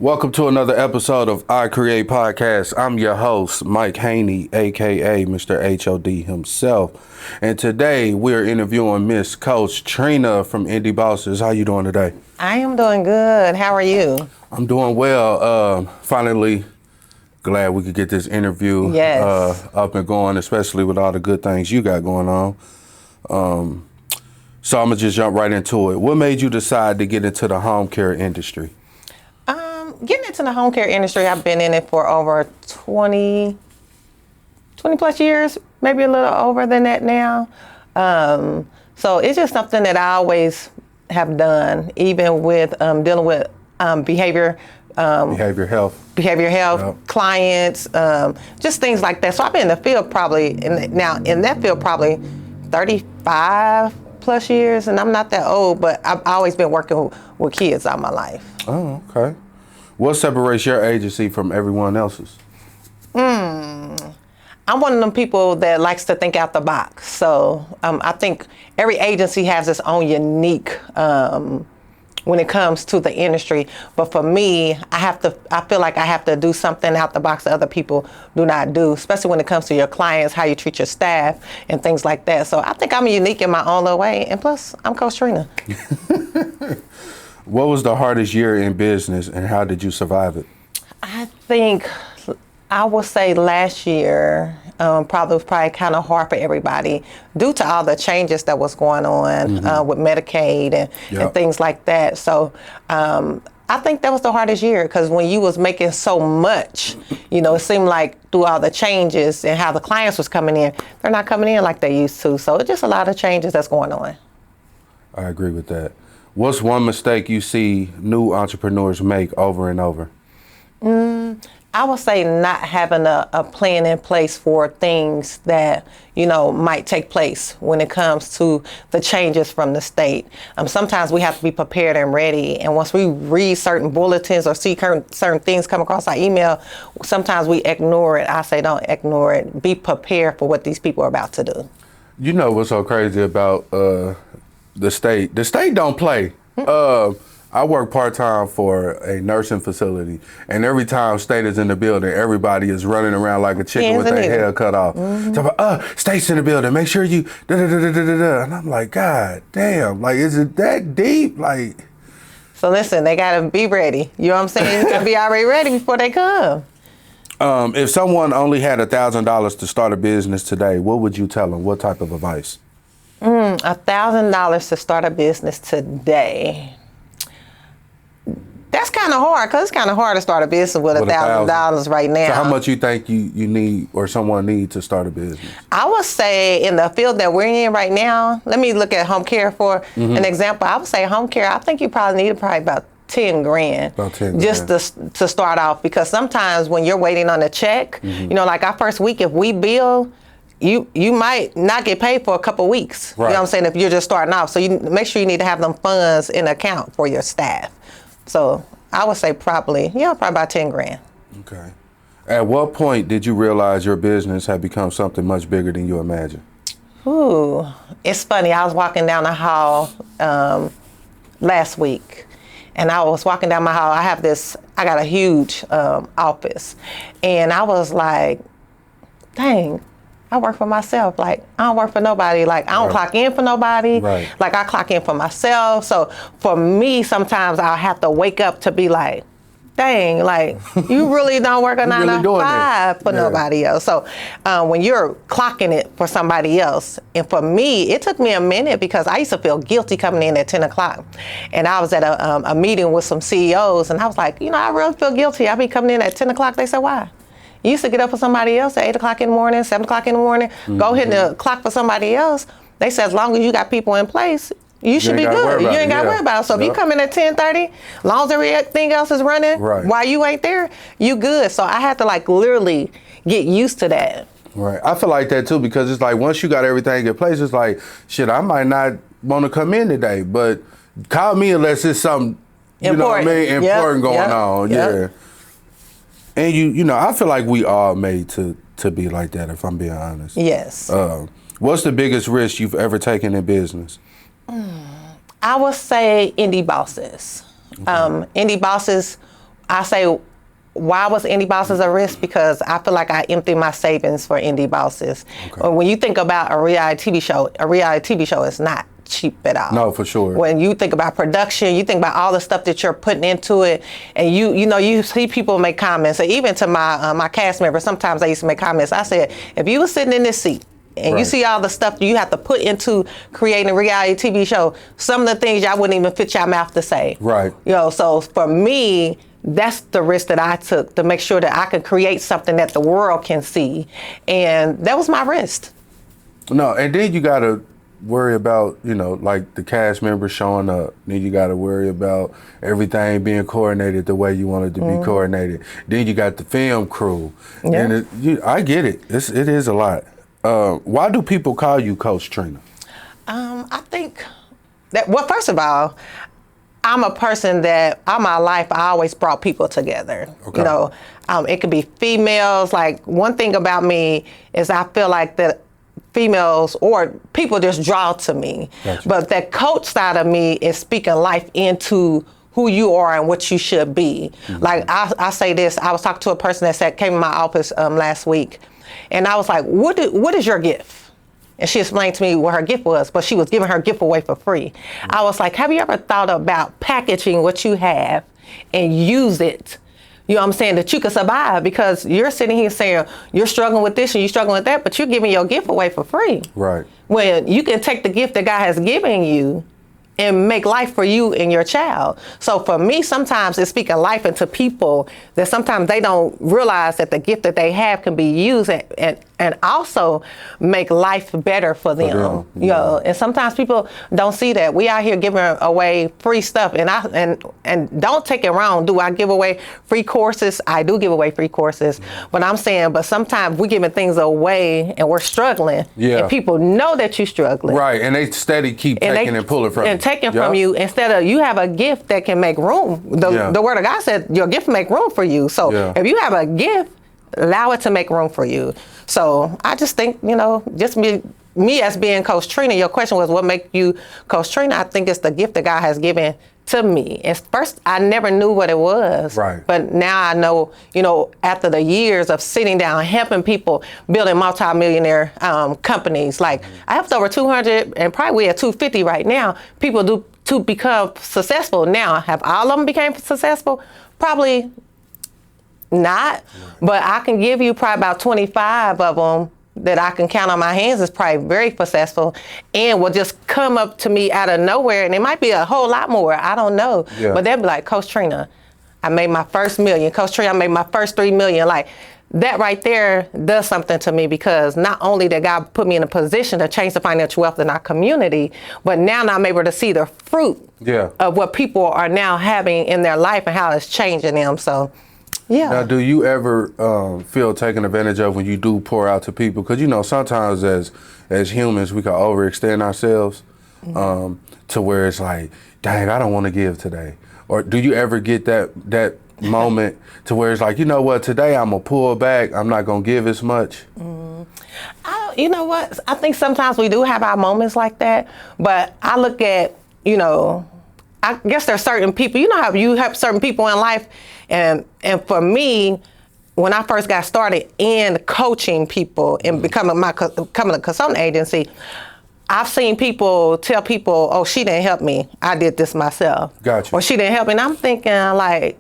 Welcome to another episode of iCreate Podcast. I'm your host, Mike Haney, aka Mr. HOD himself. And today we're interviewing Miss Coach Trina from Indy Bosses. How you doing today? I am doing good. How are you? I'm doing well. Finally glad we could get this interview up and going, especially with all the good things you got going on. So I'm gonna just jump right into it. What made you decide to get into the home care industry? Getting into the home care industry, I've been in it for over 20 plus years, maybe a little over than that now. So it's just something that I always have done, even with dealing with behavior health, yep. Clients, just things like that. So I've been in the field probably, in that field probably 35 plus years, and I'm not that old, but I've always been working with kids all my life. Oh, okay. What separates your agency from everyone else's? I'm one of them people that likes to think out the box. So I think every agency has its own unique when it comes to the industry. But for me, I feel like I have to do something out the box that other people do not do, especially when it comes to your clients, how you treat your staff and things like that. So I think I'm unique in my own little way. And plus, I'm Coach Trina. What was the hardest year in business and how did you survive it? I think I would say last year was probably kind of hard for everybody due to all the changes that was going on with Medicaid and things like that. So I think that was the hardest year because when you was making so much, it seemed like through all the changes and how the clients was coming in, they're not coming in like they used to. So it's just a lot of changes that's going on. I agree with that. What's one mistake you see new entrepreneurs make over and over? I would say not having a plan in place for things that, might take place when it comes to the changes from the state. Sometimes we have to be prepared and ready. And once we read certain bulletins or see certain things come across our email, sometimes we ignore it. I say don't ignore it. Be prepared for what these people are about to do. You know what's so crazy about the state? The state don't play. I work part-time for a nursing facility, and every time state is in the building, everybody is running around like a chicken with their hair cut off. State's in the building, make sure you da-da-da-da-da-da. And I'm like, God damn, like, is it that deep? Like, so listen, they gotta be ready. You know what I'm saying? You gotta be already ready before they come. If someone only had $1,000 to start a business today, what would you tell them? What type of advice? $1,000 to start a business today. That's kind of hard because it's kind of hard to start a business with $1,000 right now. So how much you think you need or someone need to start a business? I would say in the field that we're in right now, let me look at home care for an example. I would say home care, I think you probably need about 10 grand. About 10 grand. Just to start off, because sometimes when you're waiting on a check, like our first week, if we bill, you might not get paid for a couple weeks. Right. You know what I'm saying? If you're just starting off. So you make sure you need to have them funds in account for your staff. So I would say probably about 10 grand. Okay. At what point did you realize your business had become something much bigger than you imagined? Ooh, it's funny. I was walking down the hall last week, and I was walking down my hall. I got a huge office, and I was like, dang, I work for myself. Like, I don't work for nobody. Like, I don't clock in for nobody. Right. Like, I clock in for myself. So for me, sometimes I'll have to wake up to be like, dang, like, you really don't work a 9 to 5 for nobody else. So when you're clocking it for somebody else, and for me, it took me a minute because I used to feel guilty coming in at 10 o'clock. And I was at a meeting with some CEOs, and I was like, I really feel guilty. I be coming in at 10 o'clock. They said, why? You used to get up for somebody else at 8 o'clock in the morning, 7 o'clock in the morning, go hit the clock for somebody else. They said as long as you got people in place, you should be good. You ain't got to worry about it. So if you come in at 10:30, as long as everything else is running while you ain't there, you good. So I had to literally get used to that. Right. I feel like that too because it's like once you got everything in place, it's like, shit, I might not want to come in today, but call me unless it's something, important going on. Yep. Yeah. And I feel like we are made to be like that, if I'm being honest. Yes. What's the biggest risk you've ever taken in business? I would say Indy Bosses. Okay. Indy Bosses I say, why was Indy Bosses a risk? Because I feel like I emptied my savings for Indy Bosses. Okay. When you think about a reality TV show is not cheap at all. No, for sure. When you think about production, you think about all the stuff that you're putting into it, and you see people make comments. So even to my cast members, sometimes I used to make comments. I said, if you were sitting in this seat and you see all the stuff you have to put into creating a reality TV show, some of the things y'all wouldn't even fit your mouth to say. Right. So for me, that's the risk that I took to make sure that I could create something that the world can see. And that was my risk. No, and then you got to worry about, like the cast members showing up. Then you got to worry about everything being coordinated the way you want it to be coordinated. Then you got the film crew. Yeah. And I get it. It is a lot. Why do people call you Coach Trina? I think that, well, first of all, I'm a person that all my life I always brought people together. Okay. It could be females. Like, one thing about me is I feel like that females or people just draw to me. Gotcha. But that coach side of me is speaking life into who you are and what you should be. Mm-hmm. Like I say this, I was talking to a person that came in my office last week, and I was like, what is your gift? And she explained to me what her gift was, but she was giving her gift away for free. I was like, have you ever thought about packaging what you have and use it? You know what I'm saying? That you can survive, because you're sitting here saying you're struggling with this and you're struggling with that, but you're giving your gift away for free. Right. When you can take the gift that God has given you and make life for you and your child. So for me, sometimes it's speaking life into people that sometimes they don't realize that the gift that they have can be used and also make life better for them. Yeah. And sometimes people don't see that. We out here giving away free stuff, and don't take it wrong. Do I give away free courses? I do give away free courses, but I'm saying, but sometimes we're giving things away and we're struggling. Yeah. And people know that you're struggling. Right, and they steady keep taking and pulling from you. Taken from you, instead of you have a gift that can make room. The word of God said your gift make room for you. So if you have a gift, allow it to make room for you. So I just think, just me as being Coach Trina, your question was what make you Coach Trina? I think it's the gift that God has given to me. And first, I never knew what it was. Right. But now I know, after the years of sitting down, helping people, building multi-millionaire companies. Like, I have over 200, and probably we at 250 right now, people to become successful. Now, have all of them became successful? Probably not. Right. But I can give you probably about 25 of them that I can count on my hands is probably very successful and will just come up to me out of nowhere. And it might be a whole lot more. I don't know. Yeah. But they'll be like, Coach Trina, I made my first $1 million. Coach Trina, I made my first $3 million. Like, that right there does something to me, because not only did God put me in a position to change the financial wealth in our community, but now I'm able to see the fruit of what people are now having in their life and how it's changing them. So, yeah. Now, do you ever feel taken advantage of when you do pour out to people? Because, sometimes as humans, we can overextend ourselves to where it's like, dang, I don't want to give today. Or do you ever get that moment to where it's like, you know what, today I'm going to pull back. I'm not going to give as much. You know what? I think sometimes we do have our moments like that. But I look at, I guess there's certain people, how you have certain people in life. And for me, when I first got started in coaching people and becoming a consultant agency, I've seen people tell people, oh, she didn't help me. I did this myself. Gotcha. Or she didn't help me. And I'm thinking, like,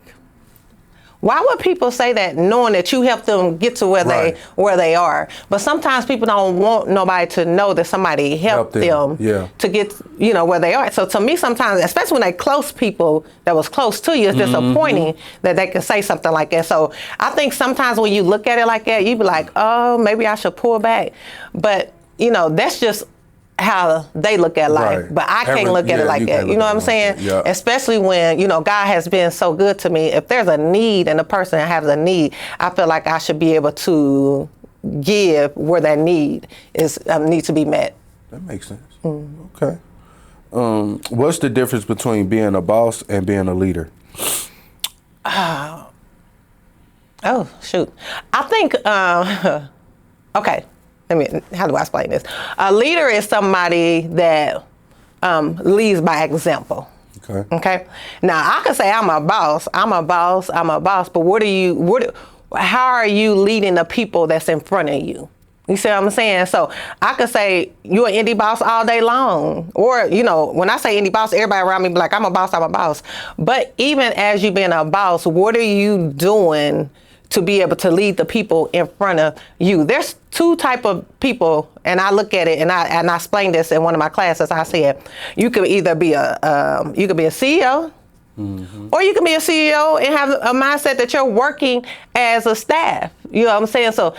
why would people say that knowing that you helped them get to where they are? But sometimes people don't want nobody to know that somebody helped them to get, where they are. So to me, sometimes, especially when they close people that was close to you, it's disappointing that they can say something like that. So I think sometimes when you look at it like that, you be like, oh, maybe I should pull back. But, that's just how they look at life, but I can't look at it like that. You know what I'm saying? Yeah. Especially when, God has been so good to me. If there's a need and the person has a need, I feel like I should be able to give where that need needs to be met. That makes sense. Okay. What's the difference between being a boss and being a leader? Oh, shoot. I think, okay. How do I explain this? A leader is somebody that leads by example. Okay. Okay. Now I can say I'm a boss, but how are you leading the people that's in front of you? You see what I'm saying? So I could say you're an indie boss all day long. Or, when I say indie boss, everybody around me be like, I'm a boss. But even as you being a boss, what are you doing to be able to lead the people in front of you? There's two type of people, and I look at it, and I explained this in one of my classes. I said, you could either be a CEO, or you can be a CEO and have a mindset that you're working as a staff. You know what I'm saying? So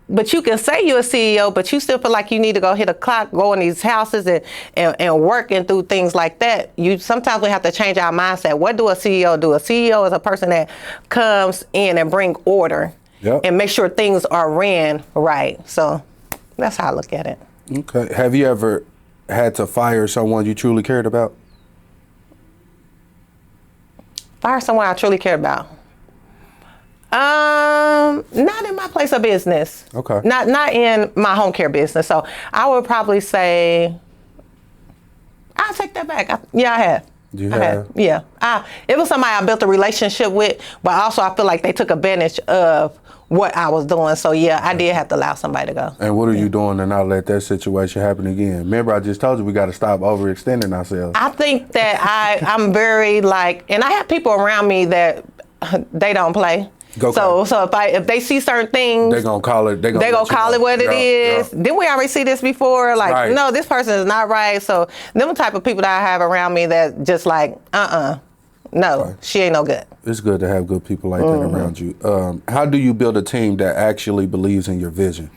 but you can say you're a CEO, but you still feel like you need to go hit a clock, go in these houses and work and do things like that. Sometimes we have to change our mindset. What do a CEO do? A CEO is a person that comes in and bring order and make sure things are ran right. So that's how I look at it. Okay. Have you ever had to fire someone you truly cared about? Fire someone I truly cared about. Not in my place of business. Okay. Not in my home care business. So I would probably say, I'll take that back. I have. You have? Yeah. It was somebody I built a relationship with, but also I feel like they took advantage of what I was doing. So yeah, I did have to allow somebody to go. And what are you doing to not let that situation happen again? Remember, I just told you we got to stop overextending ourselves. I think that I'm very and I have people around me that they don't play. So if they see certain things, they're gonna call it. They're gonna call it what it is. Then we already see this before. Like, no, this person is not right. So them the type of people that I have around me that just like, no, she ain't no good. It's good to have good people like that around you. How do you build a team that actually believes in your vision?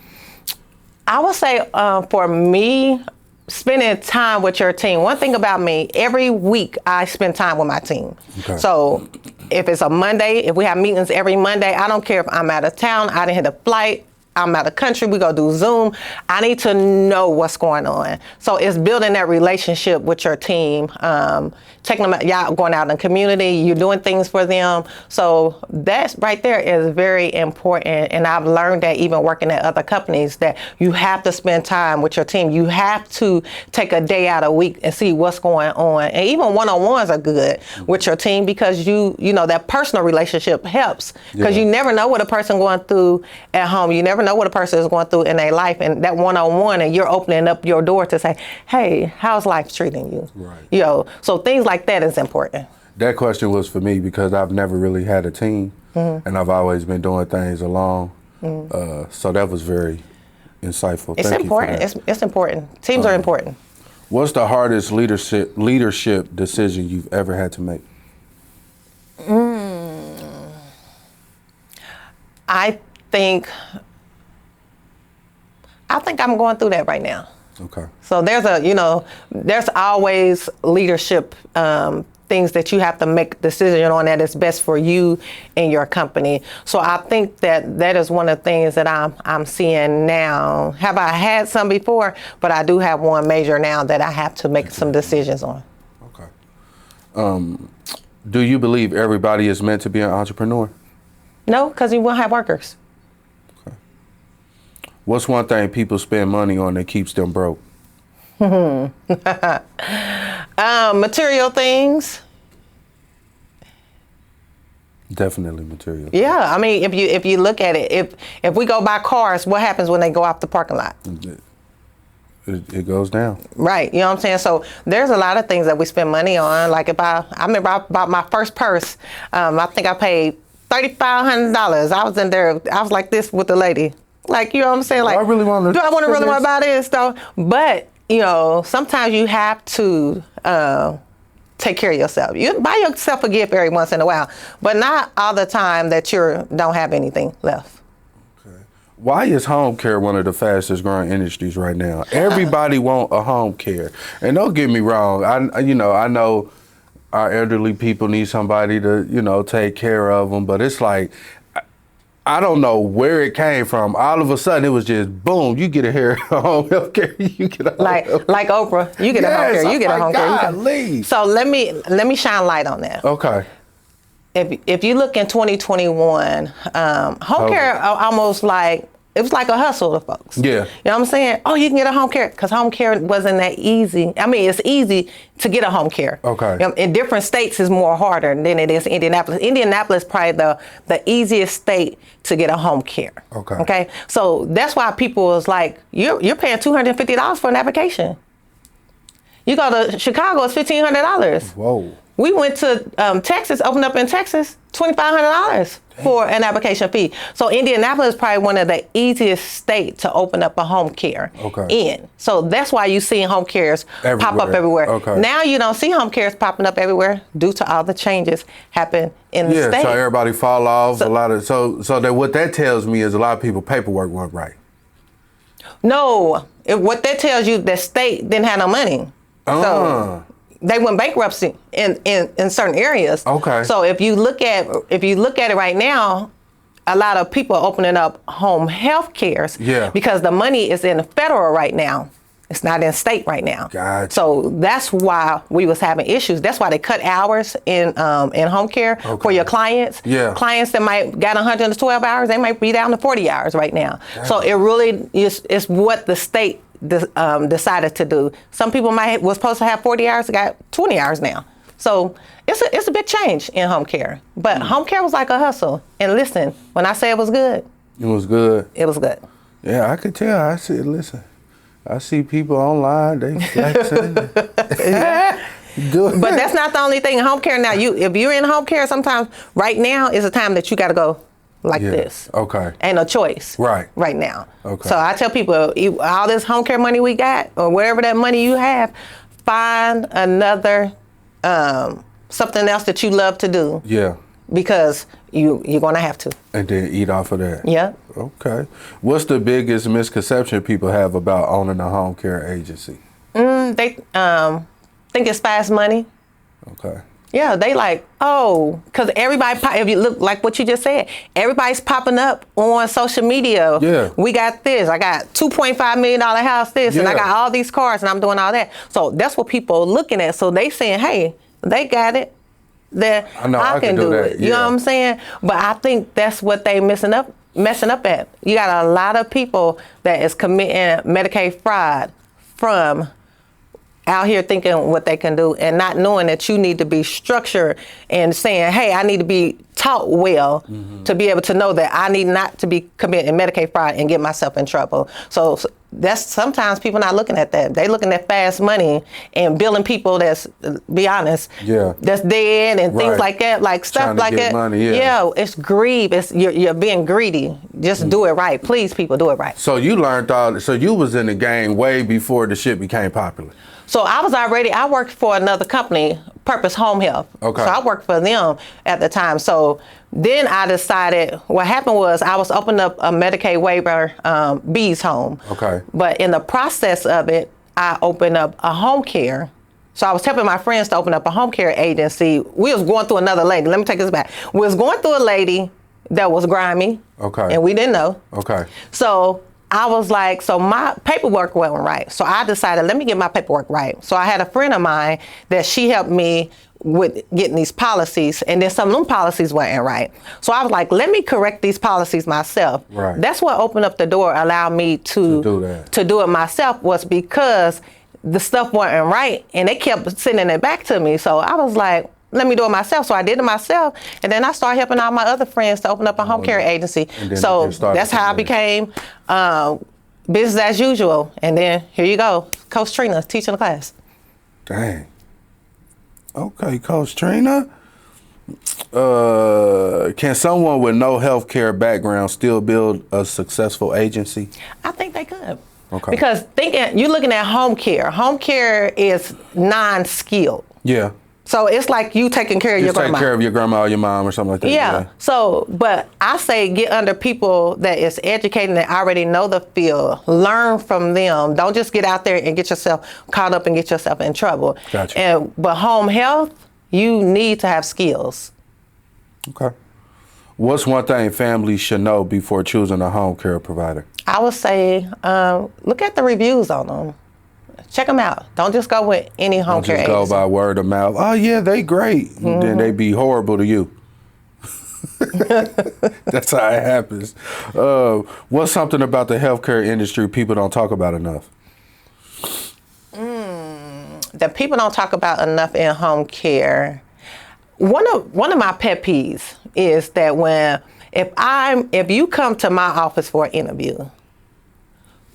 I would say for me, spending time with your team. One thing about me, every week I spend time with my team. Okay. So if it's a Monday, if we have meetings every Monday, I don't care if I'm out of town, I didn't hit a flight, I'm out of country, we go do Zoom. I need to know what's going on. So it's building that relationship with your team, taking them, y'all going out in the community, you're doing things for them. So that's right there is very important. And I've learned that even working at other companies, that you have to spend time with your team. You have to take a day out a week and see what's going on. And even one-on-ones are good with your team, because you know that personal relationship helps, because you never know what a person going through at home. You never know what a person is going through in their life, and that one-on-one, and you're opening up your door to say, hey, how's life treating you? Right. So things like that is important. That question was for me because I've never really had a team, and I've always been doing things alone. So that was very insightful. It's Thank important. You for that. It's important. Teams are important. What's the hardest leadership decision you've ever had to make? I think I'm going through that right now. Okay. So there's always leadership things that you have to make a decision on that is best for you and your company. So I think that is one of the things that I'm seeing now. Have I had some before? But I do have one major now that I have to make some decisions on. Okay. Do you believe everybody is meant to be an entrepreneur? No, because you won't have workers. Okay. What's one thing people spend money on that keeps them broke? Material things. Definitely material. Yeah, I mean, if you look at it, if we go buy cars, what happens when they go off the parking lot? It goes down. Right. You know what I'm saying? So there's a lot of things that we spend money on. Like I remember I bought my first purse. I think I paid $3,500. I was in there. I was like this with the lady. Like, you know what I'm saying? Like, do I really want to buy this though? But sometimes you have to take care of yourself. You buy yourself a gift every once in a while, but not all the time that you don't have anything left. Okay. Why is home care one of the fastest growing industries right now? Everybody want a home care, and don't get me wrong. I know our elderly people need somebody to take care of them, but it's like, I don't know where it came from. All of a sudden, it was just boom. You get a home health care. You get a home like Oprah. You get a home care. You get a home care. So let me shine light on that. Okay. If you look in 2021, home care almost like it was like a hustle to folks. Yeah. You know what I'm saying? Oh, you can get a home care, because home care wasn't that easy. I mean, it's easy to get a home care. Okay. You know, in different states, is more harder than it is Indianapolis. Indianapolis is probably the easiest state to get a home care. Okay. Okay. So that's why people was like, you're paying $250 for an application. You go to Chicago, it's $1,500. Whoa. We went to Texas, opened up in Texas, $2,500 for an application fee. So Indianapolis is probably one of the easiest states to open up a home care in. So that's why you see home cares pop up everywhere. Okay. Now you don't see home cares popping up everywhere due to all the changes happen in the state. So everybody fall off. So that what that tells me is a lot of people paperwork weren't right. No, what that tells you, the state didn't have no money. So they went bankruptcy in certain areas. Okay. So if you look at it right now, a lot of people are opening up home health cares. Yeah. Because the money is in the federal right now. It's not in state right now. Gotcha. So that's why we was having issues. That's why they cut hours in home care for your clients. Yeah. Clients that might got 112 hours, they might be down to 40 hours right now. Damn. So it really is what the state decided to do. Some people was supposed to have 40 hours, got 20 hours now. So it's a big change in home care. But home care was like a hustle. And listen, when I say it was good, it was good. It was good. Yeah, I could tell. I see people online, they flexing. But that's not the only thing in home care now. If you're in home care, sometimes right now is a time that you got to go like this. Okay. Ain't no choice. Right now. Okay. So I tell people, all this home care money we got, or whatever that money you have, find another something else that you love to do. Yeah. Because you're gonna have to. And then eat off of that. Yeah. Okay. What's the biggest misconception people have about owning a home care agency? They think it's fast money. Okay. Yeah, they like, because everybody, if you look like what you just said, everybody's popping up on social media. Yeah. We got this. I got $2.5 million house, this, and I got all these cars, and I'm doing all that. So that's what people are looking at. So they saying, hey, they got it. That I can do it. You know what I'm saying? But I think that's what they messing up at. You got a lot of people that is committing Medicaid fraud from out here thinking what they can do and not knowing that you need to be structured and saying, hey, I need to be taught well to be able to know that I need not to be committing Medicaid fraud and get myself in trouble. So that's sometimes people not looking at that. They looking at fast money and billing people that's, be honest, that's dead and things like that, like stuff like that. Money, it's greed. You're being greedy. Just do it right. Please, people, do it right. So you learned so you was in the game way before the shit became popular. So I worked for another company, Purpose Home Health. Okay. So I worked for them at the time. So then I decided, what happened was I was opening up a Medicaid waiver Bees home. Okay. But in the process of it, I opened up a home care. So I was helping my friends to open up a home care agency. We was going through another lady. Let me take this back. We was going through a lady that was grimy. Okay. And we didn't know. Okay. So I was like, so my paperwork wasn't right. So I decided, let me get my paperwork right. So I had a friend of mine that she helped me with getting these policies, and then some of them policies weren't right. So I was like, let me correct these policies myself. Right. That's what opened up the door, allowed me to do it myself, was because the stuff wasn't right, and they kept sending it back to me. So I was like, let me do it myself. So I did it myself. And then I started helping all my other friends to open up a home care agency. So that's how I became business as usual. And then here you go, Coach Trina teaching the class. Dang. Okay, Coach Trina. Can someone with no healthcare background still build a successful agency? I think they could. Okay. Because you're looking at home care. Home care is non-skilled. Yeah. So it's like you taking care of your grandma. Just take care of your grandma or your mom or something like that. Yeah. So, but I say get under people that is educated and already know the field. Learn from them. Don't just get out there and get yourself caught up and get yourself in trouble. Gotcha. But home health, you need to have skills. Okay. What's one thing families should know before choosing a home care provider? I would say look at the reviews on them. Check them out. Don't just go with any home care agency. Don't just go by word of mouth. Oh, yeah, they great. And then they be horrible to you. That's how it happens. What's something about the healthcare industry people don't talk about enough? That people don't talk about enough in home care. One of my pet peeves is that if you come to my office for an interview,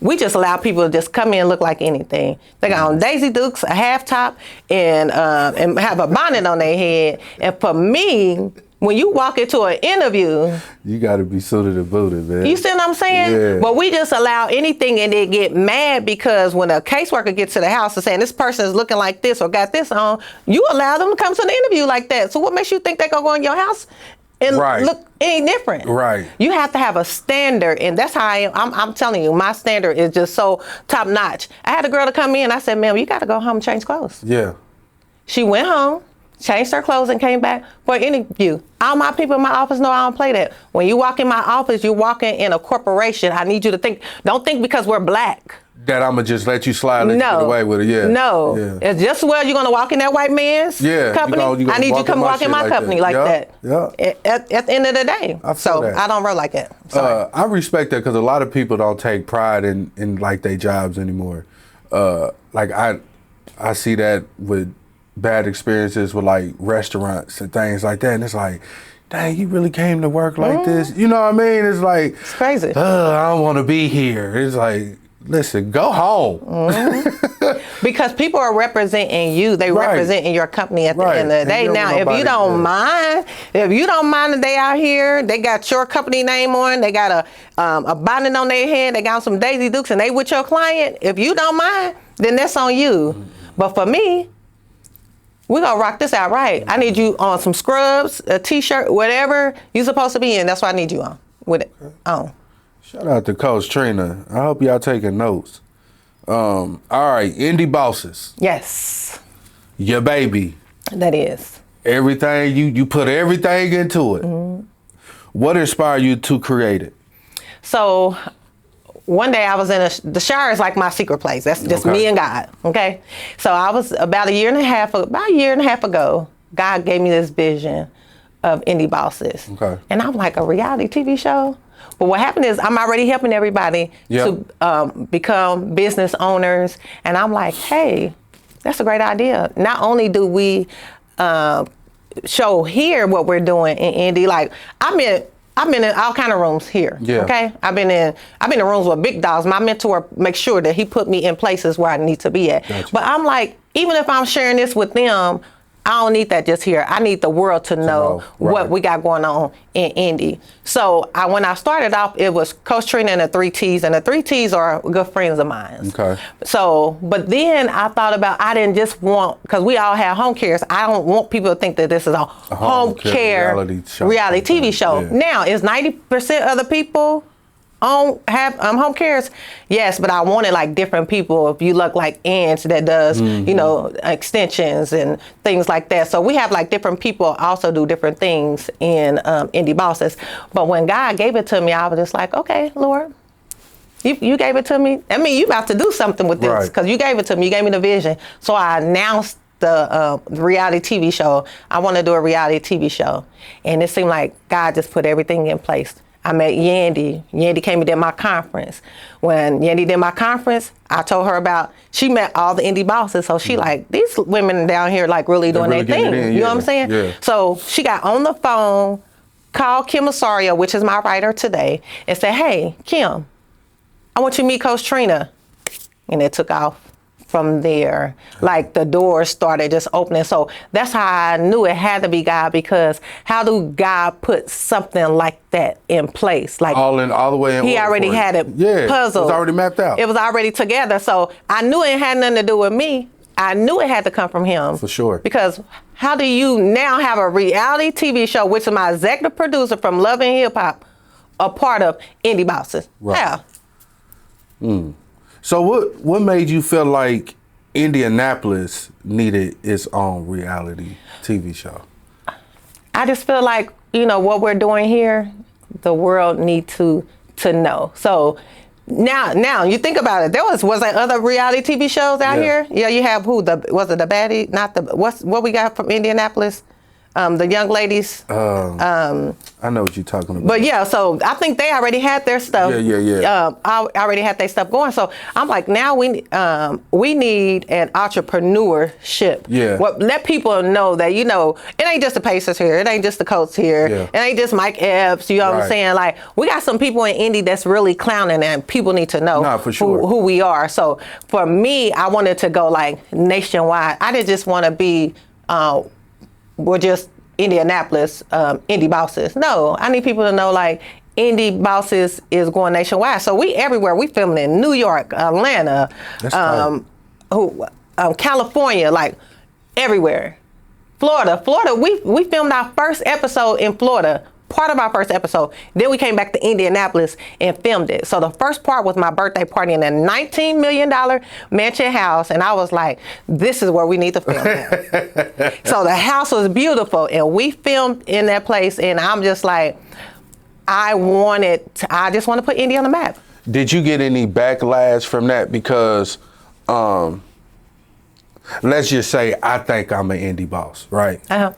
we just allow people to just come in and look like anything. They got on Daisy Dukes, a half top, and have a bonnet on their head. And for me, when you walk into an interview, you got to be suited and booted, man. You see what I'm saying? Yeah. But we just allow anything, and they get mad because when a caseworker gets to the house and saying this person is looking like this or got this on, you allow them to come to the interview like that. So what makes you think they're going to go in your house and look any different? Right. You have to have a standard, and that's how I am. I'm telling you, my standard is just so top notch. I had a girl to come in. I said, ma'am, you got to go home and change clothes. Yeah. She went home, changed her clothes, and came back for an interview. All my people in my office know I don't play that. When you walk in my office, you're walking in a corporation. I need you to don't think because we're black that I'm going to just let you slide and get away with it. Yeah. No. Yeah. It's just you're going to walk in that white man's company. I need you to come walk in my company like that. Yeah. At the end of the day. I don't roll like that. I respect that because a lot of people don't take pride in like their jobs anymore. Like I see that with bad experiences with like restaurants and things like that. And it's like, dang, you really came to work like this? You know what I mean? It's like, it's crazy. I don't want to be here. It's like, listen, go home. Because people are representing you. They representing your company at the end of the day. Now, if you don't mind that they out here, they got your company name on, they got a bonnet on their head, they got some Daisy Dukes, and they with your client, if you don't mind, then that's on you. But for me, we're going to rock this out right. I need you on some scrubs, a t-shirt, whatever you're supposed to be in. That's what I need you on with it on. Shout out to Coach Trina. I hope y'all taking notes. All right, Indy Bosses. Yes. Your baby. That is. Everything, you put everything into it. Mm-hmm. What inspired you to create it? So one day I was in the shower is like my secret place. That's just me and God, okay? So I was about a year and a half ago, God gave me this vision of Indy Bosses. Okay. And I'm like, a reality TV show? But what happened is I'm already helping everybody to become business owners. And I'm like, hey, that's a great idea. Not only do we show here what we're doing in Indy, like I've been in all kind of rooms here. Yeah. Okay. I've been in rooms with big dogs. My mentor makes sure that he put me in places where I need to be at. Gotcha. But I'm like, even if I'm sharing this with them, I don't need that just here. I need the world to know what we got going on in Indy. So when I started off, it was Coach Trina and the 3 T's, and the 3 T's are good friends of mine. Okay. So, but then I thought about, I didn't just want, because we all have home cares, I don't want people to think that this is a home care reality TV show. Yeah. Now, is 90% of the people have home cares? Yes, but I wanted like different people. If you look like Ants that does, extensions and things like that. So we have like different people also do different things in Indy Bosses. But when God gave it to me, I was just like, okay, Lord, you gave it to me. I mean, you about to do something with this because you gave it to me. You gave me the vision. So I announced the reality TV show. I want to do a reality TV show. And it seemed like God just put everything in place. I met Yandy. Yandy came and did my conference. When Yandy did my conference, I told her she met all the Indy Bosses. So she like, these women down here like really doing their thing. You know what I'm saying? Yeah. So she got on the phone, called Kim Osorio, which is my writer today, and said, hey, Kim, I want you to meet Coach Trina. And it took off from there. Like the doors started just opening. So that's how I knew it had to be God, because how do God put something like that in place? Like all the way in. He already had it puzzled. It was already mapped out. It was already together. So I knew it had nothing to do with me. I knew it had to come from him. For sure. Because how do you now have a reality TV show, which is my executive producer from Love and Hip Hop, a part of Indy Bosses? Right. How? So what made you feel like Indianapolis needed its own reality TV show? I just feel like, what we're doing here, the world need to know. So now you think about it. There was there other reality TV shows out here? Yeah, you have who? Was it the baddie? Not the what we got from Indianapolis? the young ladies. I know what you're talking about. But yeah, so I think they already had their stuff. Yeah. I already had their stuff going. So I'm like, now we need an entrepreneurship. Yeah. Let people know that, you know, it ain't just the Pacers here. It ain't just the Colts here. Yeah. It ain't just Mike Epps. You know what I'm saying? Like, we got some people in Indy that's really clowning, and people need to know for sure. who we are. So for me, I wanted to go like nationwide. I didn't just want to be, we're just Indianapolis, Indy Bosses. No, I need people to know like Indy Bosses is going nationwide. So we everywhere. We filming in New York, Atlanta, California, like everywhere. Florida, we filmed our first episode in Florida. Part of our first episode. Then we came back to Indianapolis and filmed it. So the first part was my birthday party in a $19 million mansion house. And I was like, this is where we need to film it. So the house was beautiful. And we filmed in that place. And I'm just like, I just want to put Indy on the map. Did you get any backlash from that? Because let's just say I think I'm an Indy boss, right? Uh-huh.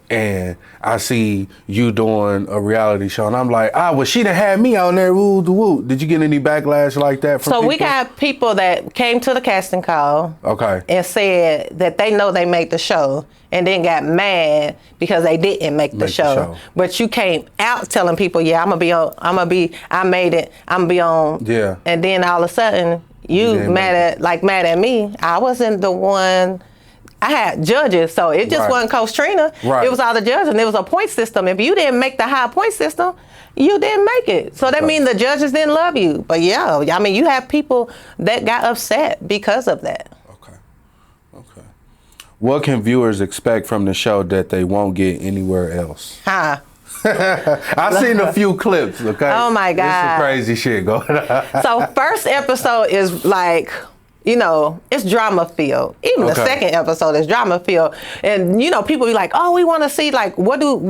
And I see you doing a reality show, and I'm like, well, she done had me on there, woo. Did you get any backlash like that from people? We got people that came to the casting call and said that they know they made the show and then got mad because they didn't make the show. But you came out telling people, yeah, I made it, I'm gonna be on. Yeah. And then all of a sudden, you mad at me. I wasn't the one. I had judges, so it just wasn't Coach Trina. It was all the judges, and it was a point system. If you didn't make the high point system, you didn't make it. So that means the judges didn't love you. But yeah, I mean, you have people that got upset because of that. Okay. What can viewers expect from the show that they won't get anywhere else? I've seen a few clips, okay? Oh my God. There's some crazy shit going on. So first episode is like, you know, it's drama filled. Even the second episode is drama filled. And, you know, people be like, oh, we want to see, like, what do,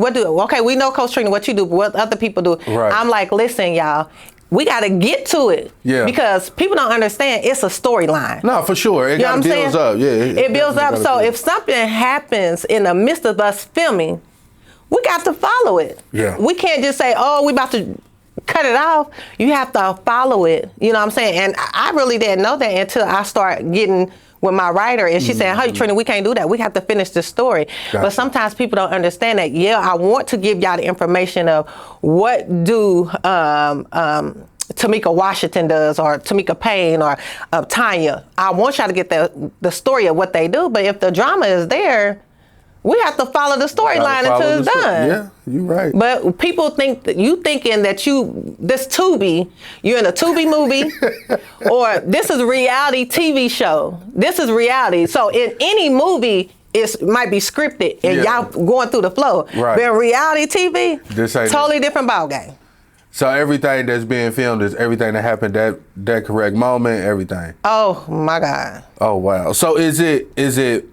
okay, we know Coach Trina, what you do, but what other people do. Right. I'm like, listen, y'all, we got to get to it. Yeah. Because people don't understand it's a storyline. No, for sure. It builds up. Yeah. It builds up. So if something happens in the midst of us filming, we got to follow it. Yeah. We can't just say, oh, we about to cut it off. You have to follow it. You know what I'm saying? And I really didn't know that until I start getting with my writer, and she said, "Hey, Trina, we can't do that. We have to finish the story." Gotcha. But sometimes people don't understand that. Yeah, I want to give y'all the information of what do Tamika Washington does, or Tamika Payne, or Tanya. I want y'all to get the story of what they do. But if the drama is there, we have to follow the storyline until it's done. Yeah, you're right. But people think that you thinking that this Tubi, you're in a Tubi movie, or this is a reality TV show. This is reality. So in any movie, it might be scripted and y'all going through the flow. Right. But in reality TV, totally different ballgame. So everything that's being filmed is everything that happened that correct moment, everything. Oh my God. Oh wow. So is it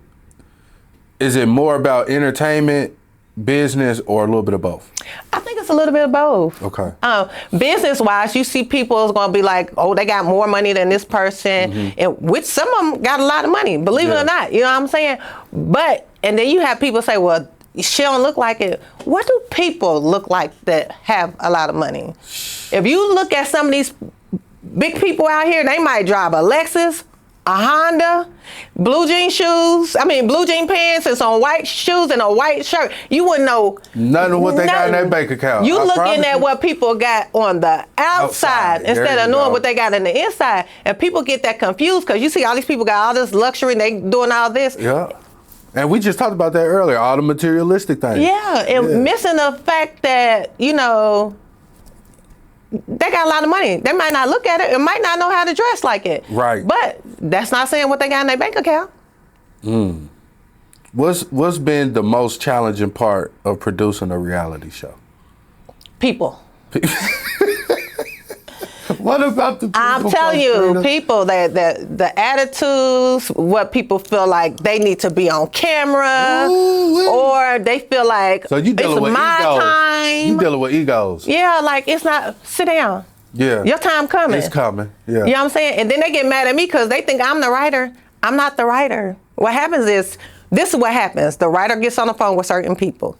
more about entertainment, business, or a little bit of both? I think it's a little bit of both. Okay. Business-wise, you see people is going to be like, oh, they got more money than this person, and which some of them got a lot of money, believe it or not. You know what I'm saying? And then you have people say, well, she don't look like it. What do people look like that have a lot of money? If you look at some of these big people out here, they might drive a Lexus, a Honda, blue jean pants, and some white shoes and a white shirt. You wouldn't know none of what they got in their bank account. You looking at what people got on the outside instead of knowing what they got in the inside. And people get that confused because you see all these people got all this luxury and they doing all this. Yeah. And we just talked about that earlier, all the materialistic things. Yeah, and missing the fact that, you know, they got a lot of money. They might not look at it and might not know how to dress like it. Right. But that's not saying what they got in their bank account. What's been the most challenging part of producing a reality show? People. What about the people? I'm telling you, people, that the attitudes, what people feel like they need to be on camera, or they feel like so you dealing it's with my egos. time. You dealing with egos. Yeah, like it's not, sit down. Yeah. Your time coming. It's coming. Yeah. You know what I'm saying? And then they get mad at me because they think I'm the writer. I'm not the writer. What happens is this is what happens. The writer gets on the phone with certain people.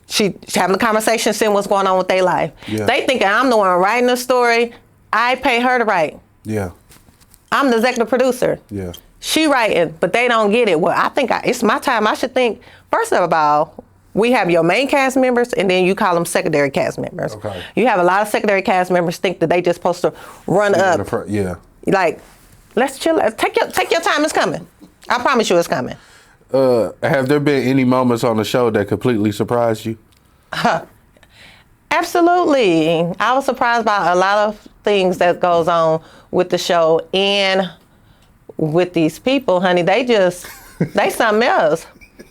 She's having a conversation, seeing what's going on with their life. Yeah. They thinking I'm the one writing the story. I pay her to write. Yeah. I'm the executive producer. Yeah. She writing, but they don't get it. Well, I think it's my time. I should think, first of all, we have your main cast members, and then you call them secondary cast members. Okay. You have a lot of secondary cast members think that they just supposed to run up. Yeah. Like, let's chill. Take your time. It's coming. I promise you, it's coming. Have there been any moments on the show that completely surprised you? Absolutely. I was surprised by a lot of things that goes on with the show and with these people, honey. They something else.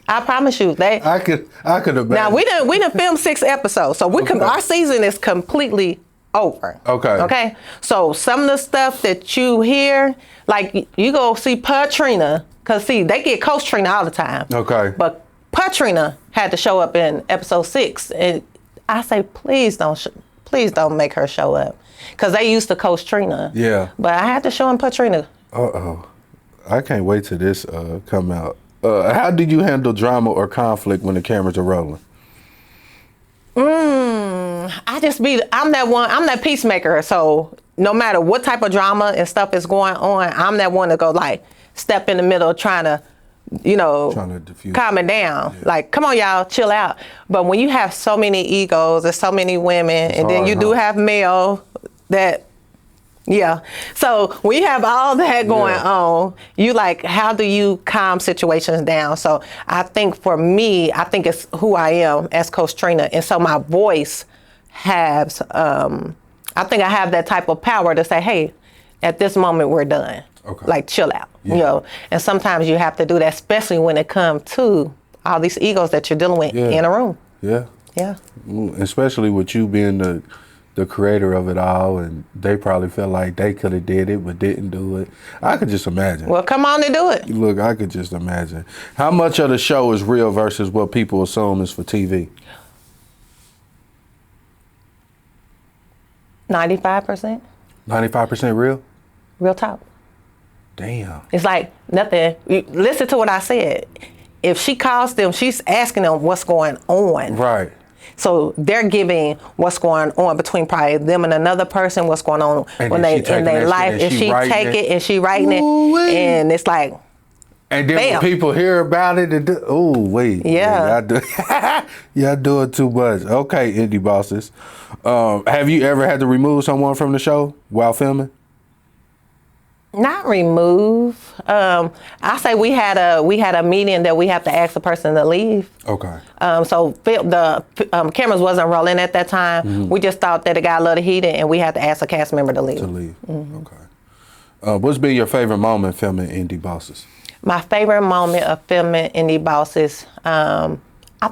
I promise you. I could imagine. Now we didn't film 6 episodes, so our season is completely over. Okay. Okay. So some of the stuff that you hear, like you go see Trina. Because, see, they get Coach Trina all the time. Okay. But Trina had to show up in episode 6. And I say, please don't make her show up. Because they used to Coach Trina. Yeah. But I had to show him Trina. Uh-oh. I can't wait till this come out. How did you handle drama or conflict when the cameras are rolling? I'm that peacemaker. So no matter what type of drama and stuff is going on, I'm that one to go like, step in the middle trying to diffuse, calm it down. Yeah. Like, come on, y'all, chill out. But when you have so many egos and so many women, it's and then you do have male that, yeah. So when you have all that going on, you like, how do you calm situations down? So I think for me, I think it's who I am as Coach Trina. And so my voice has, I think I have that type of power to say, hey, at this moment, we're done. Okay. Like, chill out, and sometimes you have to do that, especially when it comes to all these egos that you're dealing with in a room. Yeah. Yeah. Especially with you being the creator of it all, and they probably felt like they could have did it but didn't do it. I could just imagine. Well, come on and do it. Look, I could just imagine. How much of the show is real versus what people assume is for TV? 95%. 95% real? Real talk. Damn. It's like nothing. Listen to what I said. If she calls them, she's asking them what's going on. Right. So they're giving what's going on between probably them and another person, what's going on when they in their life. And she take it and she writing it, and it's like. And then when people hear about it, Yeah. Y'all do it too much. Okay, Indy Bosses. Have you ever had to remove someone from the show while filming? Not remove. I say we had a meeting that we have to ask the person to leave. Okay. So the cameras wasn't rolling at that time. Mm-hmm. We just thought that it got a little heated, and we had to ask a cast member to leave. Mm-hmm. Okay. What's been your favorite moment filming Indy Bosses? My favorite moment of filming Indy Bosses, I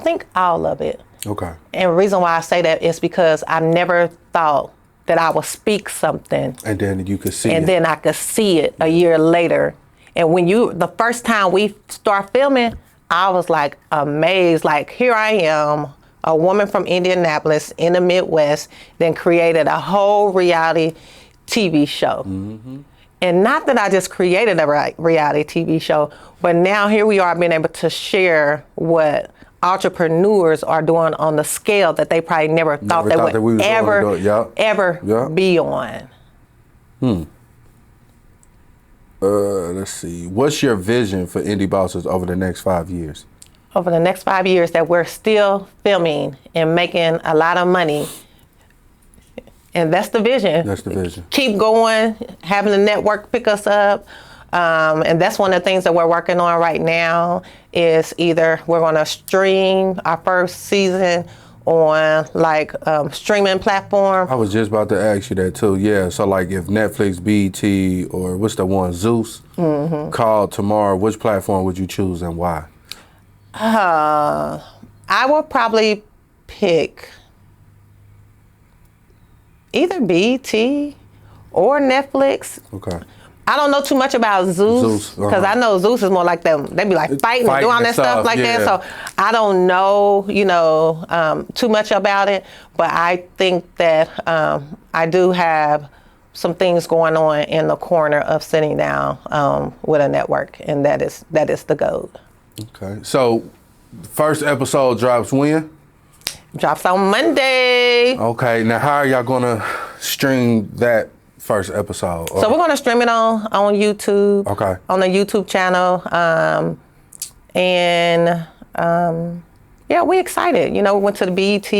think all of it. Okay. And the reason why I say that is because I never thought that I would speak something. And then you could see it. And then I could see it a year later. And when the first time we start filming, I was like amazed. Like, here I am, a woman from Indianapolis in the Midwest, then created a whole reality TV show. Mm-hmm. And not that I just created a reality TV show, but now here we are being able to share what entrepreneurs are doing on the scale that they probably never thought they would ever be on. Let's see. What's your vision for Indy Bosses over the next 5 years? Over the next 5 years, that we're still filming and making a lot of money. And that's the vision. That's the vision. Keep going, having the network pick us up. And that's one of the things that we're working on right now is either we're going to stream our first season on streaming platform. I was just about to ask you that too. Yeah. So like if Netflix, BET, or what's the one, Zeus, called tomorrow, which platform would you choose and why? I would probably pick either BET or Netflix. Okay. I don't know too much about Zeus because I know Zeus is more like them. They be like fighting and doing all that stuff like that. So I don't know, too much about it. But I think that I do have some things going on in the corner of sitting down with a network, and that is the goal. Okay. So, first episode drops when? Drops on Monday. Okay. Now, how are y'all gonna stream that first episode? So we're gonna stream it on YouTube. Okay. On the YouTube channel. Yeah, we excited. You know, we went to the BET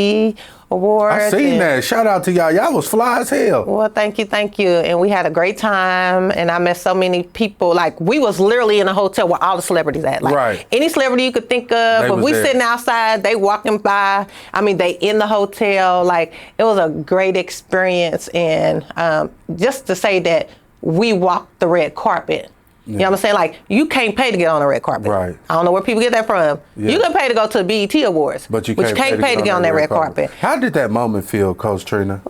Awards. I seen that. Shout out to y'all. Y'all was fly as hell. Well, thank you. And we had a great time, and I met so many people. Like, we was literally in a hotel where all the celebrities at. Like, right. Any celebrity you could think of. They But was we there. sitting outside, they walking by. I mean, they in the hotel. Like, it was a great experience. And just to say that we walked the red carpet. You know what I'm saying? Like, you can't pay to get on the red carpet. Right. I don't know where people get that from. Yeah. You can pay to go to the BET Awards. But you can't pay to get on that red carpet. How did that moment feel, Coach Trina?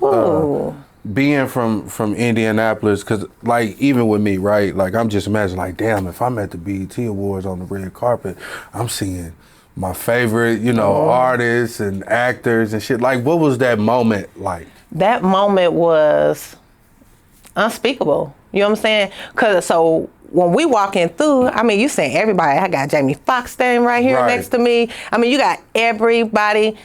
Being from Indianapolis, because, like, even with me, right? Like, I'm just imagining, like, damn, if I'm at the BET Awards on the red carpet, I'm seeing my favorite, artists and actors and shit. Like, what was that moment like? That moment was unspeakable. You know what I'm saying? So when we walking through, I mean, you saying everybody. I got Jamie Foxx standing right here next to me. I mean, you got everybody.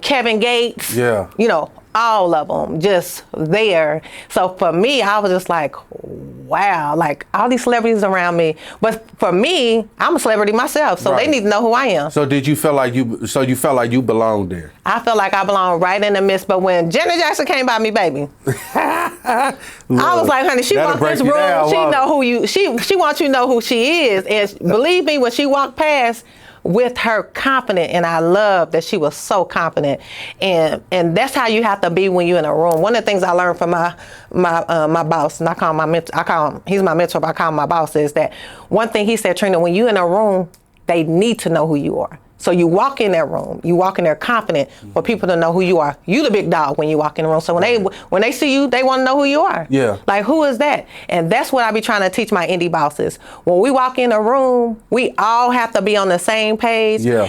Kevin Gates. Yeah. You know, all of them just there. So for me, I was just like, wow, like all these celebrities around me. But for me, I'm a celebrity myself, so they need to know who I am. So did you feel like you felt like you belonged there? I felt like I belonged right in the midst. But when Janet Jackson came by me, baby, I was like, honey, she walked this room. She know who you. She wants you to know who she is. And believe me, when she walked past, with her confident, and I love that she was so confident, and that's how you have to be when you're in a room. One of the things I learned from my boss, and I call him my mentor, he's my mentor, but I call him my boss, is that one thing he said, Trina, when you're in a room, they need to know who you are. So you walk in that room, you walk in there confident for people to know who you are. You the big dog when you walk in the room. So when they see you, they want to know who you are. Yeah. Like, who is that? And that's what I be trying to teach my Indy bosses. When we walk in a room, we all have to be on the same page. Yeah.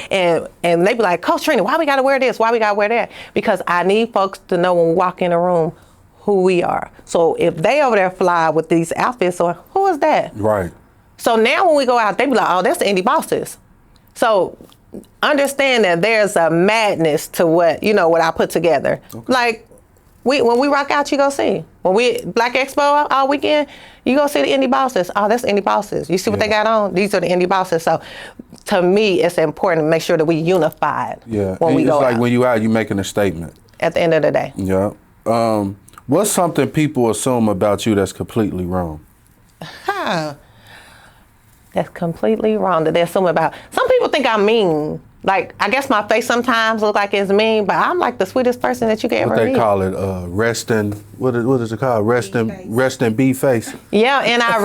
And they be like, Coach Trina, why we got to wear this? Why we got to wear that? Because I need folks to know when we walk in a room who we are. So if they over there fly with these outfits, or who is that? Right. So now when we go out, they be like, oh, that's the Indy bosses. So understand that there's a madness to what I put together. Okay. Like, when we rock out, you go see. When we Black Expo all weekend, you go see the Indy Bosses. Oh, that's the Indy Bosses. You see what they got on? These are the Indy Bosses. So to me, it's important to make sure that we unified. Yeah. When we go like out. When you out, you making a statement. At the end of the day. Yeah. What's something people assume about you that's completely wrong? That's completely wrong that they assume about. Some people think I'm mean. Like, I guess my face sometimes look like it's mean, but I'm like the sweetest person that you can ever meet. What they call it, what is it called? Rest in B face. Yeah, and I'm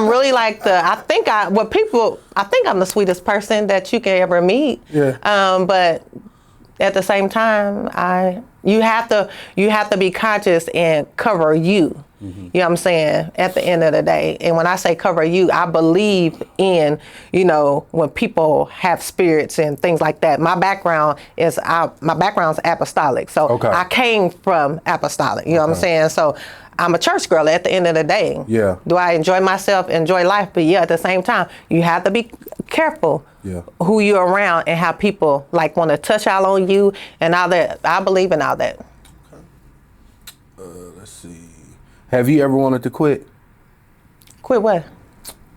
really like I think I'm the sweetest person that you can ever meet. Yeah. But at the same time, you have to be conscious and cover you. Mm-hmm. You know what I'm saying? At the end of the day. And when I say cover you, I believe in, when people have spirits and things like that. My background is apostolic. So I came from apostolic. You know what I'm saying? So I'm a church girl at the end of the day. Yeah. Do I enjoy myself, enjoy life? But yeah, at the same time, you have to be careful who you're around and how people want to touch all on you and all that. I believe in all that. Let's see. Have you ever wanted to quit? Quit what?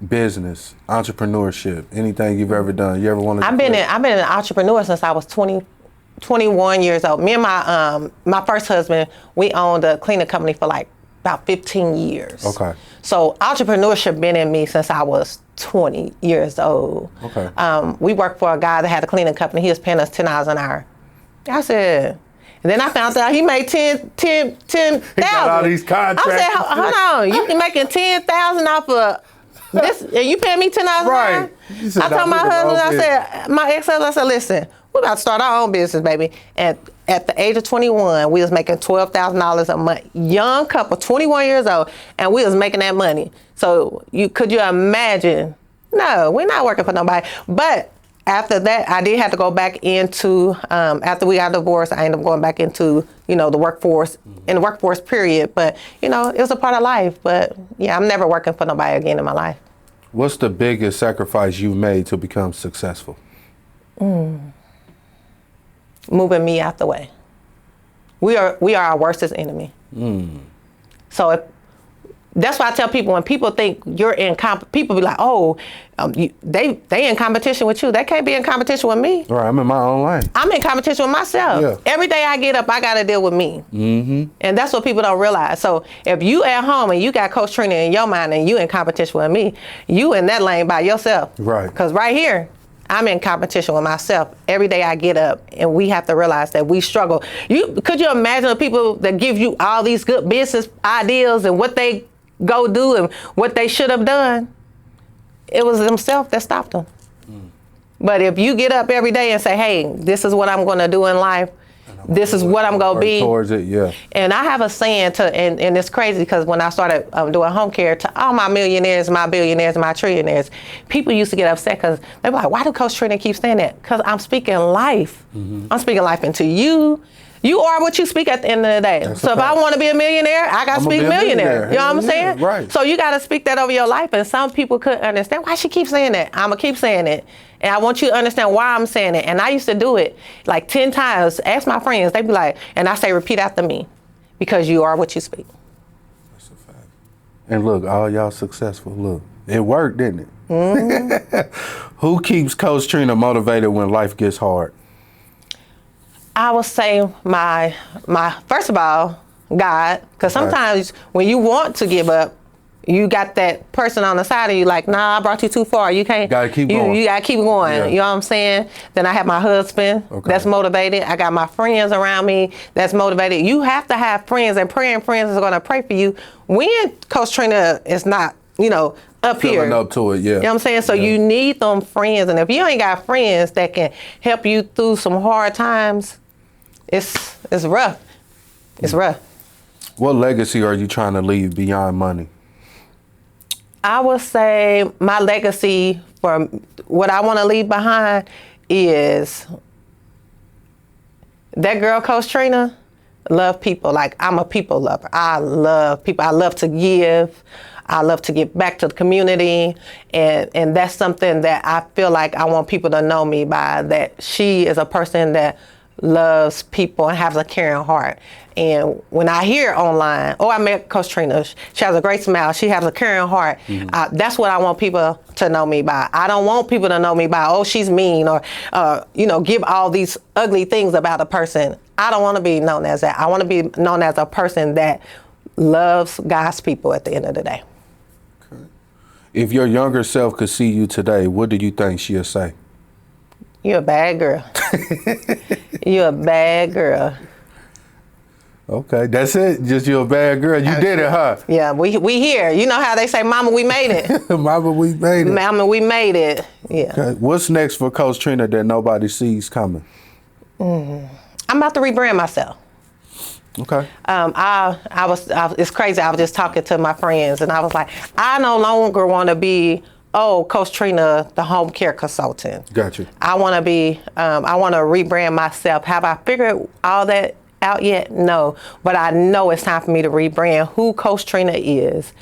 Business, entrepreneurship, anything you've ever done. You ever wanted to quit? I've been an entrepreneur since I was 21 years old. Me and my first husband, we owned a cleaning company for about 15 years. Okay. So entrepreneurship been in me since I was 20 years old. Okay. We worked for a guy that had a cleaning company. He was paying us $10 an hour. I said, and then I found out he made $10,000. He got all these contracts. I said, hold on, you can making $10,000 off of this, and you paying me $10 an hour? Right. I told my husband, my ex-husband, I said, listen, we're about to start our own business, baby. And at the age of 21, we was making $12,000 a month. Young couple, 21 years old, and we was making that money. So could you imagine? No, we're not working for nobody. But after that, I did have to go back into, after we got divorced, I ended up going back into, the workforce, in the workforce period. But, it was a part of life. But, yeah, I'm never working for nobody again in my life. What's the biggest sacrifice you made to become successful? Moving me out the way. We are our worstest enemy. So that's why I tell people, when people think you're in people be like, oh, they in competition with you. They can't be in competition with me. All right, I'm in my own lane. I'm in competition with myself. Yeah. Every day I get up, I got to deal with me. And that's what people don't realize. So if you at home and you got Coach Trina in your mind and you in competition with me, you in that lane by yourself. Right. Because right here, I'm in competition with myself. Every day I get up, and we have to realize that we struggle. Could you imagine the people that give you all these good business ideas and what they go do and what they should have done? It was themselves that stopped them. But if you get up every day and say, hey, this is what I'm going to do in life, this is what I'm going to be. Towards it, yeah. And I have a saying and it's crazy because when I started doing home care to all my millionaires, my billionaires, my trillionaires, people used to get upset because they were like, why do Coach Trina keep saying that? Because I'm speaking life. I'm speaking life into you. You are what you speak at the end of the day. That's so if I want to be a millionaire, I got to speak millionaire. You know what I'm saying? Right. So you got to speak that over your life. And some people couldn't understand why she keeps saying that. I'm going to keep saying it. And I want you to understand why I'm saying it. And I used to do it like 10 times. Ask my friends. They be like, and I say, repeat after me. Because you are what you speak. That's a fact. And look, all y'all successful. Look, it worked, didn't it? Who keeps Coach Trina motivated when life gets hard? I would say my first of all, God, because sometimes when you want to give up, you got that person on the side of you like, nah, I brought you too far. You can't. Gotta keep going. You gotta keep going. Yeah. You know what I'm saying? Then I have my husband that's motivated. I got my friends around me that's motivated. You have to have friends, and praying friends is gonna pray for you when Coach Trina is not, up Feeling here. up to it, yeah. You know what I'm saying? So you need them friends, and if you ain't got friends that can help you through some hard times, it's rough. It's rough. What legacy are you trying to leave beyond money? I would say my legacy for what I want to leave behind is that girl, Coach Trina, love people. Like, I'm a people lover. I love people. I love to give. I love to give back to the community. And that's something that I feel like I want people to know me by, that she is a person that loves people and has a caring heart. And when I hear online, I met Coach Trina. She has a great smile. She has a caring heart. That's what I want people to know me by. I don't want people to know me by, oh, she's mean, or, give all these ugly things about a person. I don't want to be known as that. I want to be known as a person that loves God's people at the end of the day. Okay. If your younger self could see you today, what do you think she'll say? You're a bad girl. You're a bad girl. Okay, that's it. Just you're a bad girl. You did it, huh? Yeah, we here. You know how they say, Mama, we made it. Mama, we made it. Mama, we made it. Yeah. Okay. What's next for Coach Trina that nobody sees coming? I'm about to rebrand myself. Okay. It's crazy. I was just talking to my friends, and I was like, I no longer want to be, Coach Trina, the home care consultant. Gotcha. I want to rebrand myself. Have I figured all that out yet? No, but I know it's time for me to rebrand who Coach Trina is,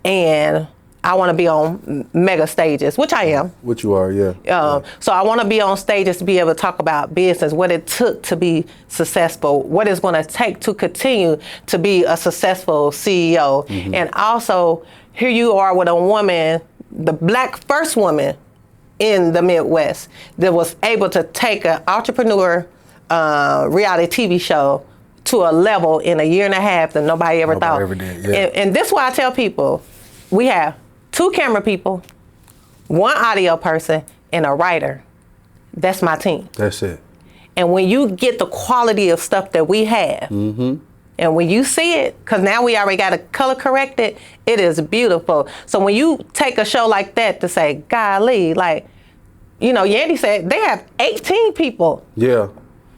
and I want to be on mega stages, which I am. Which you are, yeah. So I want to be on stages to be able to talk about business, what it took to be successful, what it's going to take to continue to be a successful CEO, and also here you are with a woman, the Black first woman in the Midwest that was able to take an entrepreneur reality TV show to a level in a year and a half that nobody ever thought. Ever did, yeah. And this is why I tell people, we have 2 camera people, 1 audio person, and a writer. That's my team. That's it. And when you get the quality of stuff that we have, and when you see it, because now we already got it color corrected, it is beautiful. So when you take a show like that to say, golly, like, Yandy said they have 18 people. Yeah.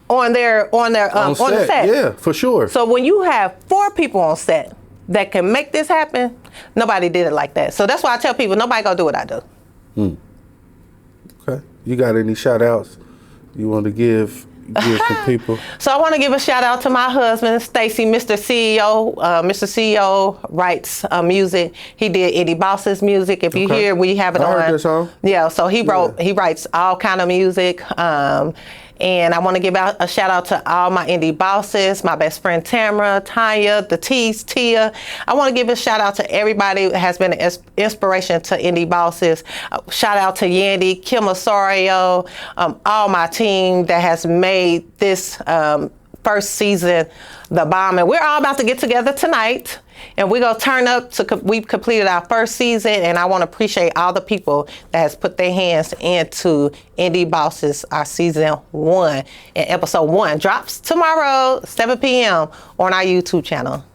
On the set. Yeah, for sure. So when you have 4 people on set that can make this happen, nobody did it like that. So that's why I tell people, nobody gonna do what I do. Okay. You got any shout outs you want to give give some people? So I want to give a shout out to my husband, Stacy, Mr. CEO. Mr. CEO writes music. He did Indy Bosses music. If you hear, we have it on. I heard that song. Yeah, so he writes all kind of music. And I want to give out a shout out to all my Indy Bosses, my best friend Tamara, Tanya, the T's, Tia. I want to give a shout out to everybody that has been an inspiration to Indy Bosses. Shout out to Yandy, Kim Osorio, all my team that has made this first season the bomb. And we're all about to get together tonight. And we're going to turn up we've completed our first season, and I want to appreciate all the people that has put their hands into Indy Bosses, our season 1. And episode 1 drops tomorrow, 7 p.m. on our YouTube channel.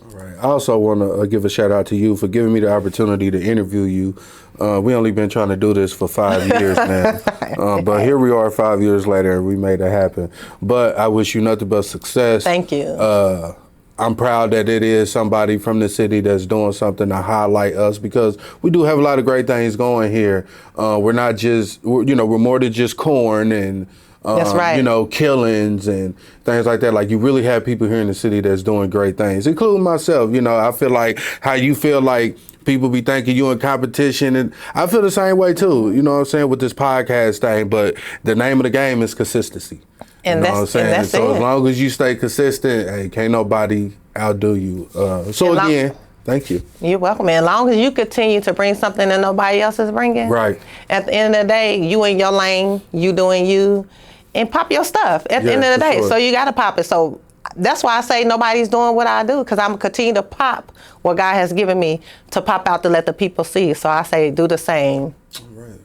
All right. I also want to give a shout out to you for giving me the opportunity to interview you. We only been trying to do this for 5 years now, but here we are 5 years later, and we made it happen. But I wish you nothing but success. Thank you. I'm proud that it is somebody from the city that's doing something to highlight us, because we do have a lot of great things going here. We're not just, we're more than just corn and, that's right. Killings and things like that. Like, you really have people here in the city that's doing great things, including myself. I feel like how you feel like people be thinking you in competition, and I feel the same way too, you know what I'm saying, with this podcast thing. But the name of the game is consistency. And you know what I'm saying? And that's so it. As long as you stay consistent, hey, can't nobody outdo you. Again, thank you. You're welcome. And as long as you continue to bring something that nobody else is bringing, right. At the end of the day, you in your lane, you doing you, and pop your stuff at the end of the day. Sure. So you got to pop it. So that's why I say nobody's doing what I do, because I'm going to continue to pop what God has given me to pop out to let the people see. So I say do the same. All right.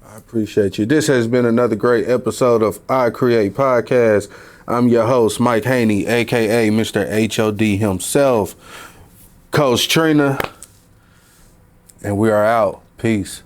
I appreciate you. This has been another great episode of iCreate Podcast. I'm your host, Mike Haney, a.k.a. Mr. HOD himself, Coach Trina, and we are out. Peace.